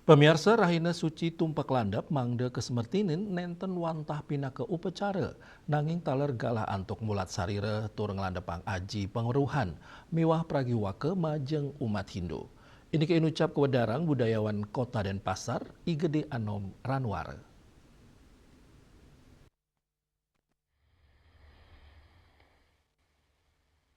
Pemirsa Rahina Suci tumpak landap mangde kesemertinin nenten wantah pina ke upacara nanging taler galah antuk mulat sarire tur ngelandepang aji pengeruhan miwah pragiwake majeng umat Hindu. Ini keinucap kewedarang budayawan kota dan pasar Igede Anom Ranwar.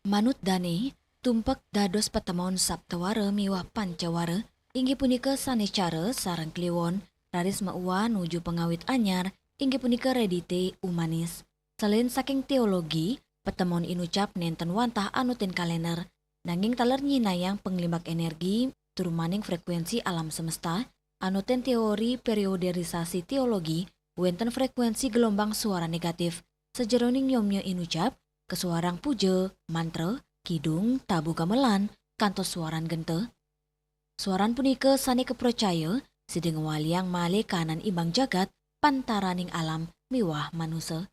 Manut Dani, tumpak dados patemon Saptawara miwah Pancawara, inggih punika sanecara sareng kliwon, raris mauwa nuju pengawit anyar, inggih punika redite umanis. Selain saking teologi, patemon inucap nenten wantah anutin kalender, nanging taler nyinayang penglimbak energi, turumaning frekuensi alam semesta, anutin teori perioderisasi teologi, wenten frekuensi gelombang suara negatif, sejeroning nyomnya inucap, kesuarang puja, mantra, kidung, tabu gamelan, kantos suaran gente. Suaran punika sani kepercaya, sideng waliang male kanan imbang jagat, pantaraning alam miwah manusia.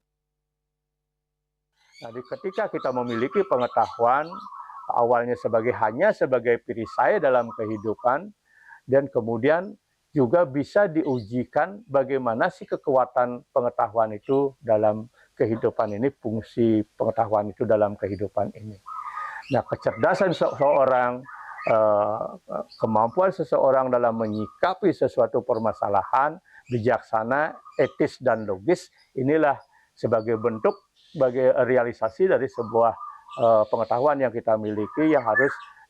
Jadi ketika kita memiliki pengetahuan, awalnya hanya sebagai perisai dalam kehidupan, dan kemudian juga bisa diujikan bagaimana sih kekuatan pengetahuan itu dalam kehidupan ini, fungsi pengetahuan itu dalam kehidupan ini. Nah, kecerdasan seseorang, kemampuan seseorang dalam menyikapi sesuatu permasalahan, bijaksana, etis, dan logis, inilah sebagai bentuk, sebagai realisasi dari sebuah pengetahuan yang kita miliki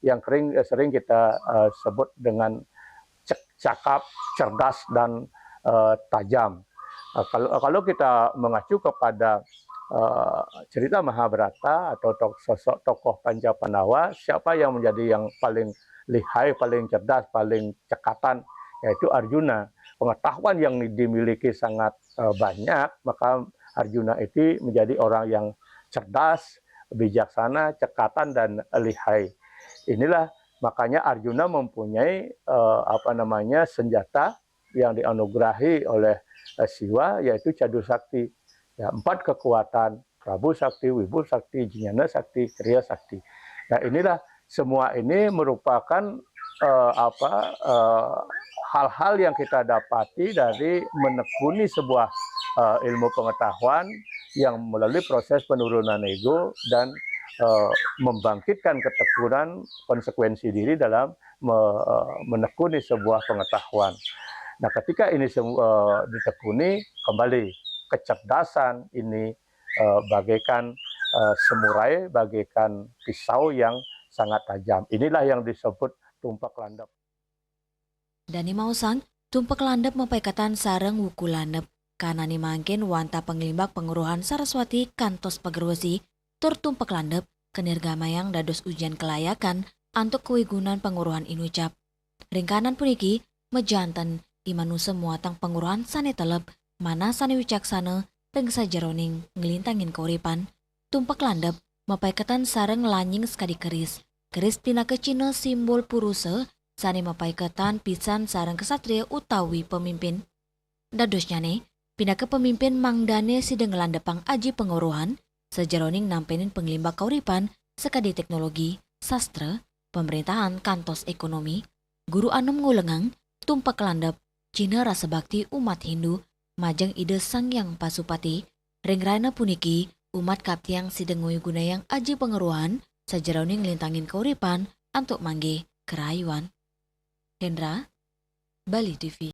yang sering kita sebut dengan cakap, cerdas, dan tajam. Kalau kita mengacu kepada cerita Mahabharata atau sosok tokoh Panca-Pandawa, siapa yang menjadi yang paling lihai, paling cerdas, paling cekatan, yaitu Arjuna. Pengetahuan yang dimiliki sangat banyak, maka Arjuna itu menjadi orang yang cerdas, bijaksana, cekatan, dan lihai. Inilah makanya Arjuna mempunyai senjata yang dianugerahi oleh Siwa, yaitu Cadu Sakti. Ya, 4 kekuatan, Prabu Sakti, Wibu Sakti, Jnana Sakti, Kriya Sakti. Nah, inilah semua ini merupakan hal-hal yang kita dapati dari menekuni sebuah ilmu pengetahuan yang melalui proses penurunan ego dan membangkitkan ketekunan konsekuensi diri dalam menekuni sebuah pengetahuan. Nah, ketika ini ditekuni, kembali kecerdasan ini bagaikan semurai, bagaikan pisau yang sangat tajam. Inilah yang disebut tumpak landap. Dani mausang, tumpak landap mempaikatan sareng wuku landap, karena ni mangkin wanta penglimbak penguruhan Saraswati kantos pagerwesi, tur tumpak landap, kenirgamayang dados ujian kelayakan, antuk kewigunan penguruhan inucap. Ringkanan puniki, mejanten, imanu semuatang penguruhan sane telep, mana sane wicaksana, teng sajeroning ngelintangin keuripan. Tumpak landap, mempaikatan sareng lanying sekadi keris. Keris pina kecina simbol puruse, sane mempaikatan pisan sareng kesatria utawi pemimpin. Dadosnya ne, pina ke pemimpin mangdane sideng ngelandepang aji penguruhan, sejeroning nampenin penglimbak kauripan, sekadi teknologi, sastra, pemerintahan kantos ekonomi, guru anom ngulengang, tumpak landap, Cina rasa bakti umat Hindu, majeng ide Sangyang Pasupati, ringrana puniki, umat kaptiang sideng gunayang aji pengeruhan, sajeroning lintangin kauripan, antuk mangge kerayuan. Hendra, Bali TV.